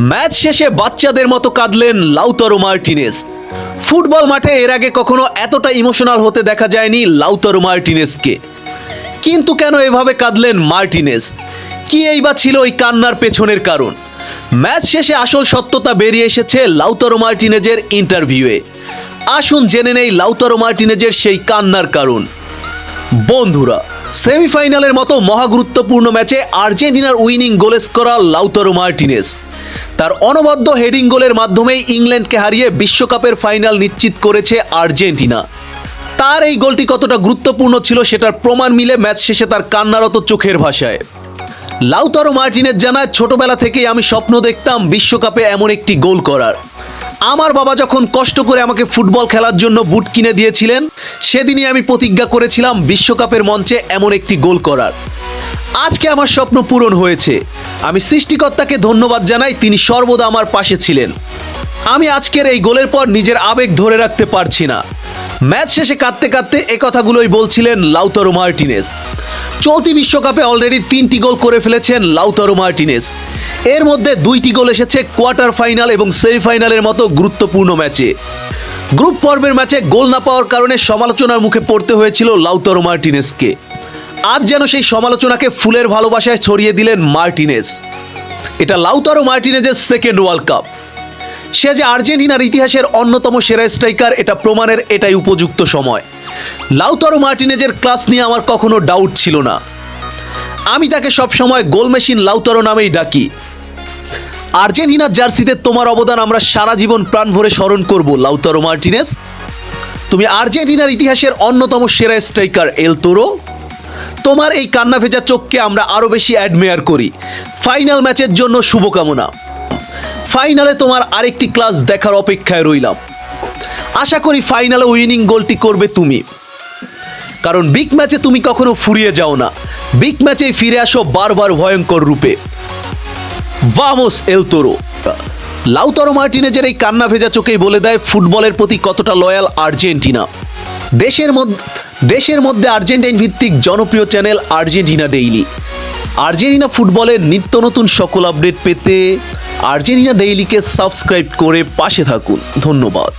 Match শেষে বাচ্চাদের মতো কাঁদলেন লাউতারো মার্টিনেজ। ফুটবল মাঠে এর আগে কখনো এতটা ইমোশনাল হতে দেখা যায়নি লাউতারো মার্টিনেজকে। কিন্তু কেন এভাবে কাঁদলেন মার্টিনেজ? কি এই বা ছিল ওই কান্নার পেছনের কারণ? ম্যাচ শেষে আসল সত্যতা বেরিয়ে এসেছে লাউতারো মার্টিনেজের ইন্টারভিউয়ে। আসুন জেনে নেই লাউতারো মার্টিনেজের সেই কান্নার কারণ। বন্ধুরা, সেমিফাইনালের মতো মহাগুরুত্বপূর্ণ ম্যাচে আর্জেন্টিনার উইনিং গোল করা লাউতারো মার্টিনেজ তার অনবদ্য হেডিং গোলের মাধ্যমেই ইংল্যান্ডকে হারিয়ে বিশ্বকাপের ফাইনাল নিশ্চিত করেছে আর্জেন্টিনা। তার এই গোলটি কতটা গুরুত্বপূর্ণ ছিল সেটার প্রমাণ মিলে ম্যাচ শেষে তার কান্নারত চোখের ভাষায়। লাউতারো মার্টিনেজ জানায়, ছোটবেলা থেকেই আমি স্বপ্ন দেখতাম বিশ্বকাপে এমন একটি গোল করার। আমার বাবা যখন কষ্ট করে আমাকে ফুটবল খেলার জন্য বুট কিনে দিয়েছিলেন, সেদিনই আমি প্রতিজ্ঞা করেছিলাম বিশ্বকাপের মঞ্চে এমন একটি গোল করার। আজকে আমার স্বপ্ন পূরণ হয়েছে। আমি সৃষ্টিকর্তাকে ধন্যবাদ জানাই, তিনি সর্বদা আমার পাশে ছিলেন। আমি আজকের এই গোলের পর নিজের আবেগ ধরে রাখতে পারছি না। ম্যাচ শেষে কাঁদতে কাঁদতে এ কথাগুলোই বলছিলেন লাউতারো মার্টিনেজ। চলতি বিশ্বকাপে অলরেডি 3টি গোল করে ফেলেছেন লাউতারো মার্টিনেজ। এর মধ্যে 2টি গোল এসেছে কোয়ার্টার ফাইনাল এবং সেমিফাইনালের মতো গুরুত্বপূর্ণ ম্যাচে। গ্রুপ পর্বের ম্যাচে গোল না পাওয়ার কারণে সমালোচনার মুখে পড়তে হয়েছিল লাউতারো মার্টিনেজকে। আজ যেন সেই সমালোচনাকে ফুলের ভালোবাসায় ছড়িয়ে দিলেন মার্টিনেজ। এটা লাউতারো মার্টিনেজের সেকেন্ড ওয়ার্ল্ড কাপ। সে যে আর্জেন্টিনার ইতিহাসের অন্যতম সেরা স্ট্রাইকার, এটা প্রমাণের এটাই উপযুক্ত সময়। লাউতারো মার্টিনেজের ক্লাস নিয়ে আমার কখনো ডাউট ছিল না। আমি তাকে সবসময় গোল মেশিন লাউতারো নামেই ডাকি। আর্জেন্টিনার জার্সিতে তোমার অবদান আমরা সারা জীবন প্রাণ ভরে স্মরণ করব লাউতারো মার্টিনেজ। তুমি আর্জেন্টিনার ইতিহাসের অন্যতম সেরা স্ট্রাইকার এল তোরো। তোমার এই কান্না ভেজা চোখকে আমরা আরও বেশি অ্যাডমায়ার করি। ফাইনাল ম্যাচের জন্য শুভকামনা। ফাইনালে তোমার আরেকটি ক্লাস দেখার অপেক্ষায় রইলাম। আশা করি ফাইনালে উইনিং গোলটি করবে তুমি, কারণ বিগ ম্যাচে তুমি কখনো ফুরিয়ে যাও না। বিগ ম্যাচেই ফিরে আসো বারবার ভয়ঙ্কর রূপে। ভামোস এল তোরো। লাউতারো মার্টিনেজের এই কান্না ভেজা চোখেই বলে দেয় ফুটবলের প্রতি কতটা লয়াল আর্জেন্টিনা। দেশের মধ্যে আর্জেন্টাইন ভিত্তিক জনপ্রিয় চ্যানেল আর্জেন্টিনা ডেইলি। আর্জেন্টিনা ফুটবলের নিত্য নতুন সকল আপডেট পেতে আর্জেন্টিনা ডেইলিকে সাবস্ক্রাইব করে পাশে থাকুন। ধন্যবাদ।